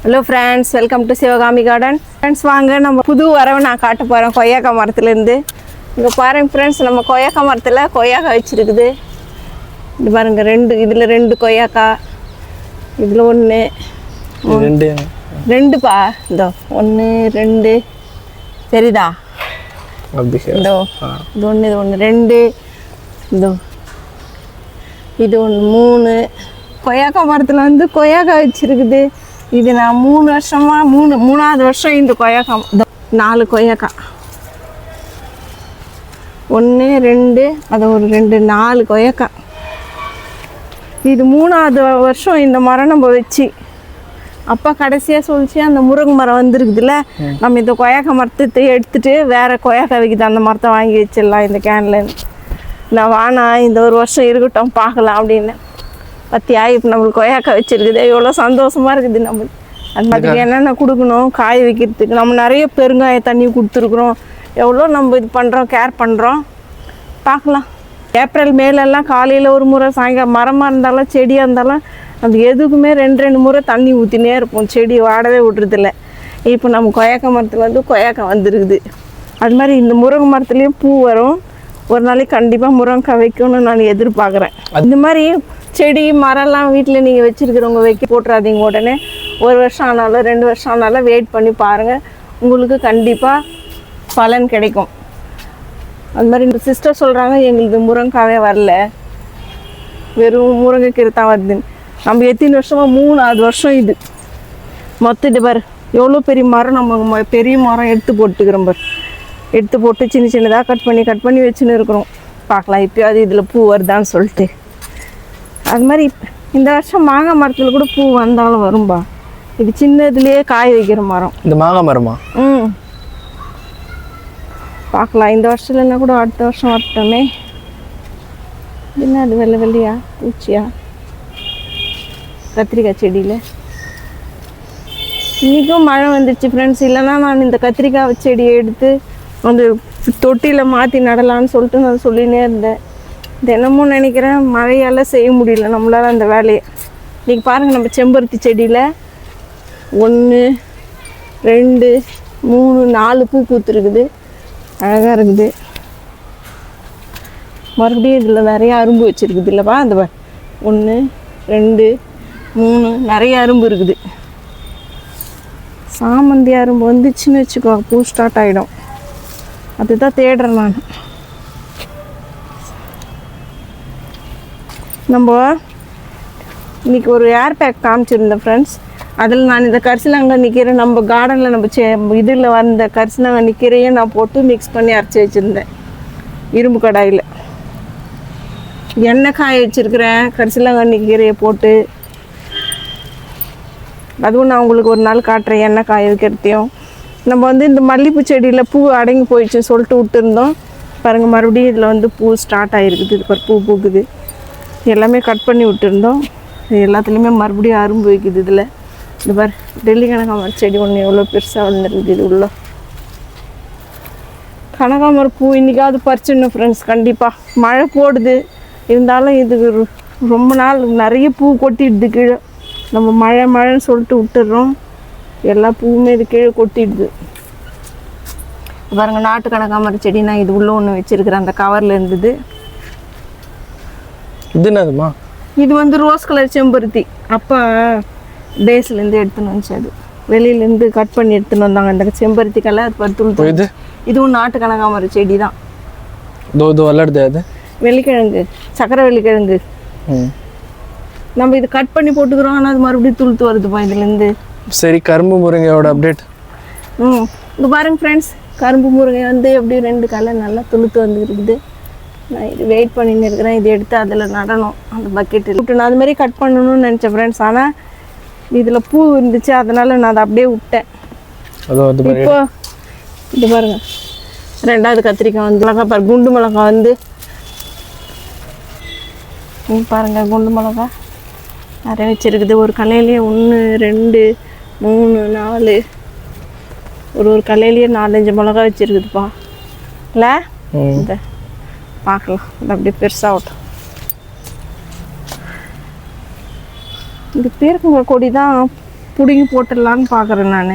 Hello friends, welcome to Sivakami garden. Friends வாங்க, நம்ம புது வரவை நான் காட்ட போகிறேன் கொய்யாக்காய் மரத்துலேருந்து. இங்கே பாருங்க ஃப்ரெண்ட்ஸ், நம்ம கொய்யாக்காய் மரத்தில் கொய்யாக்காய் வச்சுருக்குது. இது பாருங்கள், இதில் ரெண்டு கொய்யாக்காய், இதில் ஒன்று ரெண்டுப்பா. இதோ 1 2 சரிதா? இதோ இது ஒன்று, இது ஒன்று 2, இதோ இது ஒன்று 3. கொய்யாக்காய் மரத்தில் வந்து கொய்யாக்காய் வச்சுருக்குது. இது நான் 3 வருஷமாக மூணாவது வருஷம் இந்த கொய்யாக்காய். 4 கொய்யாக்காய், 1 2 அது ஒரு 2 4 கொய்யாக்காய். இது 3வது வருஷம் இந்த மரம் நம்ம வச்சு. அப்பா கடைசியாக சொல்லிச்சு, அந்த முருங்கை மரம் வந்துருக்குதுல்ல, நம்ம இந்த கொய்யாக்காய் மரத்தை எடுத்துகிட்டு வேறு கொய்யாக்காய் வைக்குது, அந்த மரத்தை வாங்கி வச்சிடலாம் இந்த கேனில். நான் வானா இந்த ஒரு வருஷம் இருக்கட்டும் பார்க்கலாம் அப்படின்னு. பத்தியா இப்போ நம்மளுக்கு கொய்யாக்காய் வச்சுருக்குது, எவ்வளோ சந்தோஷமாக இருக்குது நம்மளுக்கு. அது மாதிரி என்னென்ன கொடுக்கணும் காய வைக்கிறதுக்கு. நம்ம நிறைய பெருங்காய தண்ணி கொடுத்துருக்குறோம், எவ்வளோ நம்ம இது பண்ணுறோம், கேர் பண்ணுறோம். பார்க்கலாம். ஏப்ரல் மேலெல்லாம் காலையில் ஒரு முறை, சாயங்காலம் மரமாக இருந்தாலும் செடியாக இருந்தாலும் நம்ம எதுக்குமே 2 முறை தண்ணி ஊற்றினே இருப்போம், செடி வாடவே விட்றதில்ல. இப்போ நம்ம கொய்யாக்காய் மரத்தில் வந்து கொய்யாக்காய் வந்துருக்குது. அது மாதிரி இந்த முருங்கை மரத்துலேயும் பூ வரும். ஒரு நாளைக்கு கண்டிப்பாக முருங்கைக்காய் வைக்கணும்னு நான் எதிர்பார்க்குறேன். இந்த மாதிரி செடி மரம்லாம் வீட்டில் நீங்கள் வச்சுருக்கிறவங்க வைக்க போட்டுறாதீங்க. உடனே 1 வருஷம் ஆனாலும் 2 வருஷம் ஆனாலும் வெயிட் பண்ணி பாருங்கள், உங்களுக்கு கண்டிப்பாக பலன் கிடைக்கும். அது மாதிரி இந்த சிஸ்டர் சொல்கிறாங்க, எங்களுக்கு முருங்கைக்காவே வரல, வெறும் முருங்கைக்கீரை தான் வருதுன்னு. நம்ம எத்தனை வருஷமாக 3வது வருஷம் இது. மொத்தம் இது பாரு எவ்வளோ பெரிய மரம். நம்ம பெரிய மரம் எடுத்து போட்டுக்கிறோம் பாரு, எடுத்து போட்டு சின்ன சின்னதாக கட் பண்ணி வச்சுன்னு இருக்கிறோம். பார்க்கலாம் இப்போயாவது இதில் பூ வருதான்னு சொல்லிட்டு. அது மாதிரி இந்த வருஷம் மாங்காய் மரத்தில் கூட பூ வந்தாலும் வரும்பா. இது சின்னதுலேயே காய வைக்கிற மரம், இந்த மாங்காய் மரமா? பார்க்கலாம். இந்த வருஷம் இல்லைன்னா கூட அடுத்த வருஷம் வரட்டோமே. என்ன அது வெள்ளை வெள்ளையா பூச்சியா? கத்திரிக்காய் செடியில் இன்றைக்கும் மழை வந்துடுச்சு ஃப்ரெண்ட்ஸ். இல்லைன்னா நான் இந்த கத்திரிக்காய் செடியை எடுத்து அந்த தொட்டியில் மாற்றி நடலான்னு சொல்லிட்டு நான் சொல்லினே இருந்தேன். தினமும் நினைக்கிறேன், மழையால் செய்ய முடியல நம்மளால் அந்த வேலையை. இன்றைக்கி பாருங்கள், நம்ம செம்பருத்தி செடியில் 1 2 3 4 பூ பூத்துருக்குது, அழகாக இருக்குது. மறுபடியும் இதில் நிறைய அரும்பு வச்சுருக்குது இல்லைப்பா. அந்த 1 2 3 நிறைய அரும்பு இருக்குது. சாமந்தி அரும்பு வந்துச்சுன்னு வச்சுக்கோ, பூ ஸ்டார்ட் ஆகிடும். அதுதான் தேடுறேன் நான். நம்ம இன்றைக்கி ஒரு ஏர் பேக் காமிச்சிருந்தேன் ஃப்ரெண்ட்ஸ். அதில் நான் இந்த கரிசலாங்கண்ணி கீரை, நம்ம கார்டனில் நம்ம இதில் வந்த கரிசலாங்கண்ணி கீரையை நான் போட்டு மிக்ஸ் பண்ணி அரைச்சி வச்சுருந்தேன் இரும்பு கடாயில். எண்ணெய் காய வச்சுருக்கிறேன் கரிசலாங்கண்ணி கீரையை போட்டு. அதுவும் நான் உங்களுக்கு ஒரு நாள் காட்டுறேன், எண்ணெய் காய வைக்கிறதையும். நம்ம வந்து இந்த மல்லிகைப்பூ செடியில் பூ அடங்கி போயிடுச்சுன்னு சொல்லிட்டு விட்டுருந்தோம். பாருங்கள், மறுபடியும் இதில் வந்து பூ ஸ்டார்ட் ஆகிருக்குது. இது ஒரு பூ பூக்குது. எல்லாமே கட் பண்ணி விட்டுருந்தோம். இது எல்லாத்துலேயுமே மறுபடியும் அரும்பு வைக்குது. இதில் இந்த பாரு டெல்லி கனகாமரம் செடி ஒன்று எவ்வளோ பெருசாக வந்துருக்குது. இது உள்ள கனகாமரம் பூ இன்றைக்காவது பறிச்சிடணும் ஃப்ரெண்ட்ஸ். கண்டிப்பாக மழை போடுது, இருந்தாலும் இது ரொம்ப நாள் நிறைய பூ கொட்டிடுது கீழே. நம்ம மழைன்னு சொல்லிட்டு விட்டுடுறோம், எல்லா பூவுமே இது கீழே கொட்டிடுது. பாருங்கள், நாட்டு கனகாமரம் செடி நான் இது உள்ளே ஒன்று வச்சுருக்கிறேன், அந்த கவரில் இருந்தது. இது என்னதுமா? இது வந்து ரோஸ் கலர் செம்பருத்தி. அப்பா டேஸ்லேருந்து எடுத்துன்னு வந்துச்சு, அது வெளியிலேருந்து கட் பண்ணி எடுத்துன்னு வந்தாங்க. அந்த செம்பருத்தி கலர் பருத்து. இதுவும் நாட்டு கனகாமரம் செடி தான். அது வெள்ளிக்கிழங்கு, சக்கரை வெள்ளிக்கிழங்கு. நம்ம இது கட் பண்ணி போட்டுக்கிறோம், ஆனால் அது மறுபடியும் துளுத்து வருதுப்பா இதுலேருந்து. சரி, கரும்பு முருங்கையோட அப்டேட். இங்கே பாருங்க ஃப்ரெண்ட்ஸ், கரும்பு முருங்கை வந்து எப்படி 2 கலர் நல்லா துளுத்து வந்துருக்குது. நான் இது வெயிட் பண்ணின்னு இருக்கிறேன், இது எடுத்து அதில் நடணும், அந்த பக்கெட்டில். நான் அது மாதிரி கட் பண்ணணும்னு நினச்சேன் ஃப்ரெண்ட்ஸ். ஆனால் இதில் பூ இருந்துச்சு, அதனால் நான் அதை அப்படியே விட்டேன். இப்போ இது பாருங்கள், 2வது கத்திரிக்காய் வந்து மிளகா பாரு, குண்டு மிளகா வந்து பாருங்கள், குண்டு மிளகா நிறைய வச்சுருக்குது. ஒரு கலையிலேயே 1 2 3 4 ஒரு கலையிலேயே 4-5 மிளகா வச்சுருக்குதுப்பா. இல்லை இந்த பார்க்கலாம், அது அப்படியே பெருசாகட்டும். இந்த பீர்க்கங்காய் கொடி தான் பிடுங்கி போட்டுடலான்னு பார்க்குறேன் நான்.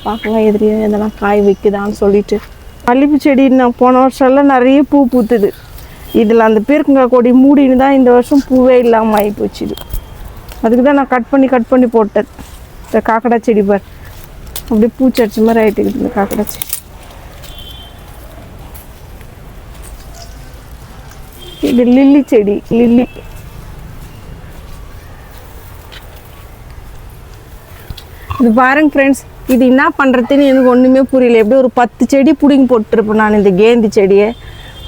பார்க்கலாம் எதிரியும் எதனா காய் வைக்குதான்னு சொல்லிட்டு. மல்லிகைப்பூ செடி நான் போன வருஷம்லாம் நிறைய பூ பூத்துது. இதில் அந்த பீர்க்கங்காய் கொடி மூடின்னு தான் இந்த வருஷம் பூவே இல்லாமல் ஆகி போச்சு. இது அதுக்கு தான் நான் கட் பண்ணி போட்டேன். இந்த காக்கடா செடி பார் அப்படியே பூச்சடிச்ச மாதிரி ஆகிட்டுக்குது இந்த காக்கடா செடி. இது லில்லி செடி. லில்லி இது பாருங்க ஃப்ரெண்ட்ஸ், இது என்ன பண்ணுறதுன்னு எனக்கு ஒன்றுமே புரியல. எப்படி ஒரு 10 செடி பிடிங்கி போட்டுருப்பேன் நான் இந்த கேந்தி செடியை.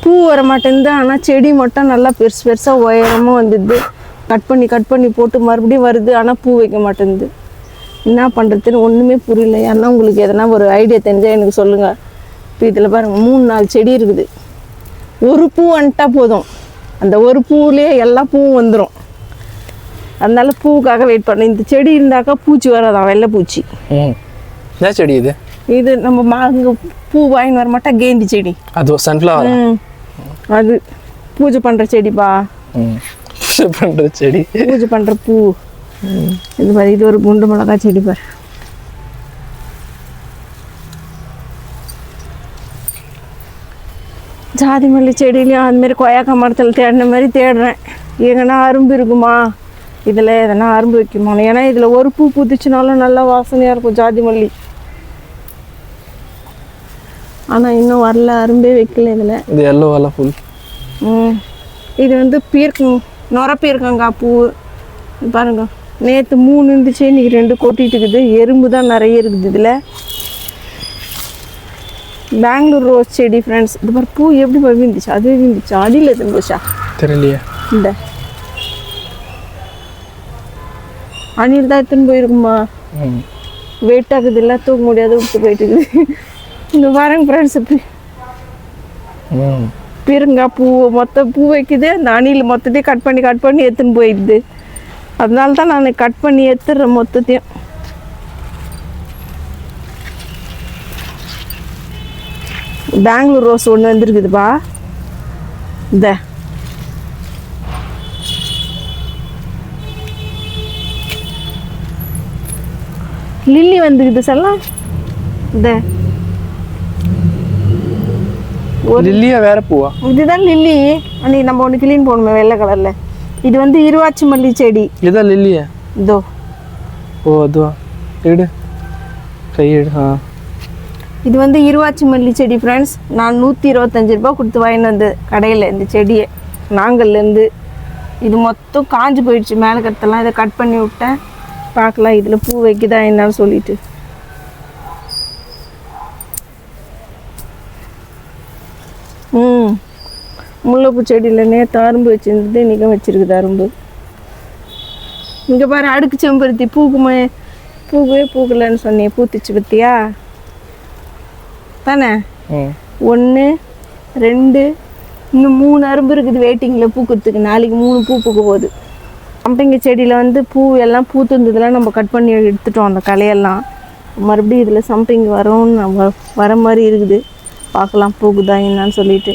பூ வர மாட்டேங்குது, ஆனால் செடி மட்டும் நல்லா பெருசாக உயரமாக வந்துடுது. கட் பண்ணி போட்டு மறுபடியும் வருது, ஆனால் பூ வைக்க மாட்டேங்குது. என்ன பண்ணுறதுன்னு ஒன்றுமே புரியல. ஏன்னா உங்களுக்கு எதனா ஒரு ஐடியா தெரிஞ்சால் எனக்கு சொல்லுங்கள். இப்போ இதில் பாருங்கள் 3-4 செடி இருக்குது. ஒரு பூ வந்துட்டா போதும், அந்த ஒரு பூவிலே எல்லா பூவும் வந்துடும். அதனால பூவுக்காக வெயிட் பண்ணேன். இந்த செடி இருந்தாக்கா பூச்சி வராதான், வெள்ளை பூச்சி. என்ன செடி இது? இது நம்ம இங்கே பூ வாங்கின்னு வர மாட்டா கேந்தி செடி. அது சன்ஃப்ளவர். அது பூஜை பண்ணுற செடிப்பா. பூஜை பண்ணுற செடி, பூஜை பண்ணுற பூ. இது மாதிரி இது ஒரு குண்டு மிளகா செடி பாரு. ஜாதி மல்லி செடியிலையும் அதுமாரி கொய்யாக்கா மரத்தில் தேடின மாதிரி தேடுறேன். எங்கன்னா அரும்பு இருக்குமா, இதில் எதனா அரும்பு வைக்குமா. ஏன்னா இதில் ஒரு பூ பூத்துச்சுனாலும் நல்லா வாசனையாக இருக்கும் ஜாதி மல்லி. ஆனால் இன்னும் வரல, அரும்பே வைக்கல இதில். இது எல்லோ வலை ஃபுல். இது வந்து நொர பீர்க்கங்காய் பூ பாருங்க. நேற்று 3 இருந்துச்சு, இன்றைக்கி 2 கொட்டிட்டு இருக்குது. எறும்பு தான் நிறைய இருக்குது இதில். பெங்களூர் ரோஸ் செடி ஃப்ரெண்ட்ஸ். இது மாதிரி பூ எப்படி இருந்துச்சு, அது இருந்துச்சு அடியில் இருந்துச்சா தெரியலையே. இந்த அணில் தான் எடுத்துன்னு போயிருக்குமா. வெயிட் ஆகுது, இல்லை தூக்க முடியாது, விட்டு போயிட்டு இருக்குது. இந்த பாருங்க ஃப்ரெண்ட்ஸ், பீர்க்கங்காய் பூ மொத்த பூ வைக்குது. அந்த அணில் மொத்தத்தையும் கட் பண்ணி எடுத்துன்னு போயிடுது. அதனால தான் நான் கட் பண்ணி எடுத்துடுறேன் மொத்தத்தையும். பெங்களூர் ரோஸ் ஒன்று வந்துருக்குதுப்பா. இந்த லில்லி வந்துக்குது சொல்லலாம். இந்த லில்லியா வேற பூவா? இதுதான் லில்லி. அன்னைக்கு நம்ம ஒன்று கிளீன் போடணுமே வெள்ளை கலர்ல. இது வந்து இருவாச்சி மல்லி செடி. இதுதான் லில்லியா? இதோ. ஓ அதுவா, எடு கையெடு. இது வந்து இருவாச்சி மல்லி செடி ஃப்ரெண்ட்ஸ். நான் 125 ரூபா கொடுத்து வாங்கிட்டு வந்து கடையில் இந்த செடியை நாங்கள்லேருந்து. இது மொத்தம் காஞ்சி போயிடுச்சு மேலே கட்டெல்லாம். இதை கட் பண்ணி விட்டேன். பார்க்கலாம் இதில் பூ வைக்குதா என்னன்னு சொல்லிட்டு. முல்லைப்பூ செடியில் நேற்று அரும்பு வச்சுருந்தது, இன்றைக்கி வச்சுருக்குது அரும்பு. இங்கே பாரு அடுக்கு செம்பருத்தி பூக்குவே பூக்கலன்னு சொன்னேன், பூத்துச்சு பத்தியா தானே. 1 2 இன்னும் 3 அரும்பு இருக்குது வெயிட்டிங்கில் பூக்கிறதுக்கு. நாளைக்கு 3 பூ பூக்க போகுது. சம்பங்கி செடியில் வந்து பூ எல்லாம் பூத்துருந்ததுலாம் நம்ம கட் பண்ணி எடுத்துட்டோம் அந்த களையெல்லாம். மறுபடியும் இதில் சம்பங்கி வரோன்னு வர மாதிரி இருக்குது. பார்க்கலாம் பூக்குதா என்னான்னு சொல்லிட்டு.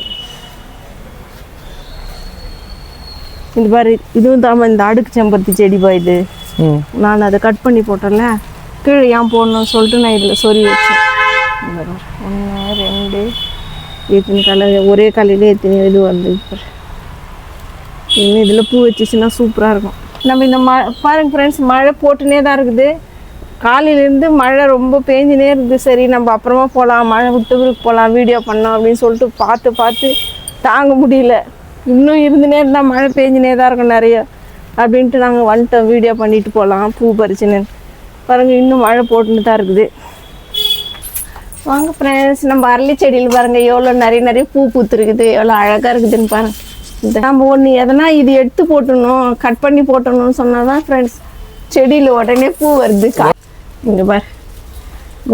இந்த பாரு இதுவும் தான் இந்த அடுக்கு செம்பருத்தி செடிப்பா. இது நான் அதை கட் பண்ணி போட்டேன்ல, கீழே ஏன் போடணும்னு சொல்லிட்டு நான் இதில் சொறி வச்சேன். 1 2 எத்தனை கலர் ஒரே கலையிலே எத்தனை இது வந்து இன்னும் இதில் பூ வச்சுச்சுன்னா சூப்பராக இருக்கும். நம்ம இந்த பாருங்க ஃப்ரெண்ட்ஸ், மழை போட்டுனே தான் இருக்குது. காலையிலேருந்து மழை ரொம்ப பேஞ்சினே இருக்குது. சரி நம்ம அப்புறமா போகலாம், மழை விட்டு போகலாம், வீடியோ பண்ணலாம் அப்படின்னு சொல்லிட்டு பார்த்து தாங்க முடியல. இன்னும் இருந்துனே இருந்தால் மழை பேஞ்சினே தான் இருக்கும் நிறைய அப்படின்ட்டு நாங்கள் வந்துட்டோம். வீடியோ பண்ணிட்டு போகலாம் பூ பறிச்சுன்னு. பாருங்கள் இன்னும் மழை போட்டுன்னு தான் இருக்குது. வாங்க ஃப்ரெண்ட்ஸ், நம்ம அரளி செடியில் பாருங்கள் எவ்வளோ நிறைய பூ பூத்துருக்குது, எவ்வளோ அழகாக இருக்குதுன்னு பாருங்கள். இந்த நம்ம ஒன்று எதனா இது எடுத்து போட்டணும், கட் பண்ணி போட்டணும்னு சொன்னால் தான் ஃப்ரெண்ட்ஸ் செடியில் உடனே பூ வருது. இங்கே பாரு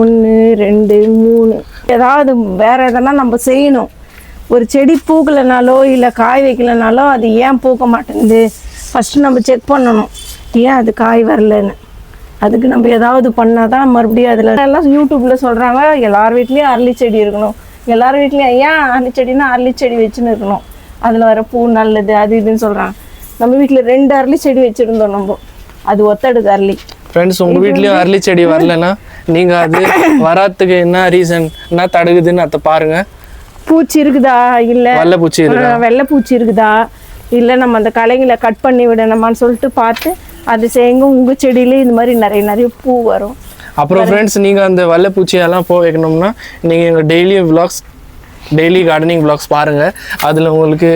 1 2 3 ஏதாவது வேறு எதனா நம்ம செய்யணும். ஒரு செடி பூக்கலைனாலோ இல்லை காய் வைக்கலைனாலோ அது ஏன் பூக்க மாட்டேங்குது ஃபஸ்ட்டு நம்ம செக் பண்ணணும், ஏன் அது காய் வரலன்னு. அதுக்கு நம்ம ஏதாவது பண்ணால் தான் மறுபடியும் அதில் எல்லாம் யூடியூப்பில் சொல்கிறாங்க எல்லார் வீட்லேயும் அரளி செடி இருக்கணும், எல்லார் வீட்லேயும் ஏன் அரளி செடினா அரளி செடி வச்சுன்னு இருக்கணும், அதில் வர பூ நல்லது அது இதுன்னு சொல்கிறாங்க. நம்ம வீட்டில் 2 அரளி செடி வச்சுருந்தோம் நம்ம. அது ஒத்தடுக்கு அரளி. ஃப்ரெண்ட்ஸ் உங்கள் வீட்லேயும் அரளி செடி வரலன்னா நீங்கள் அது வராதுக்கு என்ன ரீசன் என்ன தடுக்குதுன்னு அதை பாருங்கள். பூச்சி இருக்குதா, இல்லை வெள்ளைப்பூச்சி இருக்கா, வெள்ளைப்பூச்சி இருக்குதா, இல்லை நம்ம அந்த களைங்களை கட் பண்ணி விடணுமான்னு சொல்லிட்டு பார்த்து அது செய்யுங்க. உங்கள் செடியிலே இந்த மாதிரி நிறைய பூ வரும். அப்புறம் ஃப்ரெண்ட்ஸ் நீங்கள் அந்த வெள்ளைப்பூச்சியெல்லாம் போக வைக்கணும்னா நீங்கள் எங்கள் டெய்லி கார்டனிங் விளாக்ஸ் பாருங்கள். அதில் உங்களுக்கு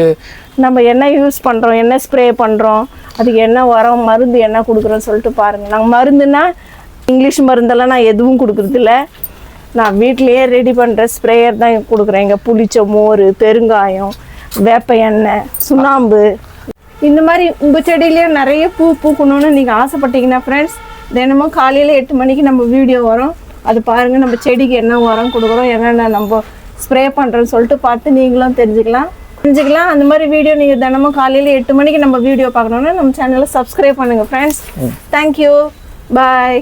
நம்ம என்ன யூஸ் பண்ணுறோம், என்ன ஸ்ப்ரே பண்ணுறோம், அதுக்கு என்ன உரம், மருந்து என்ன கொடுக்குறோன்னு சொல்லிட்டு பாருங்கள். நாங்கள் மருந்துன்னா இங்கிலீஷ் மருந்தெல்லாம் நான் எதுவும் கொடுக்குறதில்ல. நான் வீட்லேயே ரெடி பண்ணுற ஸ்ப்ரேயர் தான் கொடுக்குறேன். இங்கே புளிச்ச மோர், பெருங்காயம், வேப்ப எண்ணெய், சுண்ணாம்பு, இந்த மாதிரி உங்கள் செடியிலேயே நிறைய பூ பூக்கணும்னு நீங்கள் ஆசைப்பட்டீங்கன்னா ஃப்ரெண்ட்ஸ், தினமும் காலையில் 8 மணிக்கு நம்ம வீடியோ வரும். அது பாருங்கள். நம்ம செடிக்கு என்ன உரம் கொடுக்குறோம், என்னென்ன நம்ம ஸ்ப்ரே பண்ணுறோன்னு சொல்லிட்டு பார்த்து நீங்களும் தெரிஞ்சுக்கலாம். அந்த மாதிரி வீடியோ நீங்கள் தினமும் காலையில் 8 மணிக்கு நம்ம வீடியோ பார்க்கணுன்னா நம்ம சேனலை சப்ஸ்கிரைப் பண்ணுங்கள் ஃப்ரெண்ட்ஸ். தேங்க்யூ, பாய்.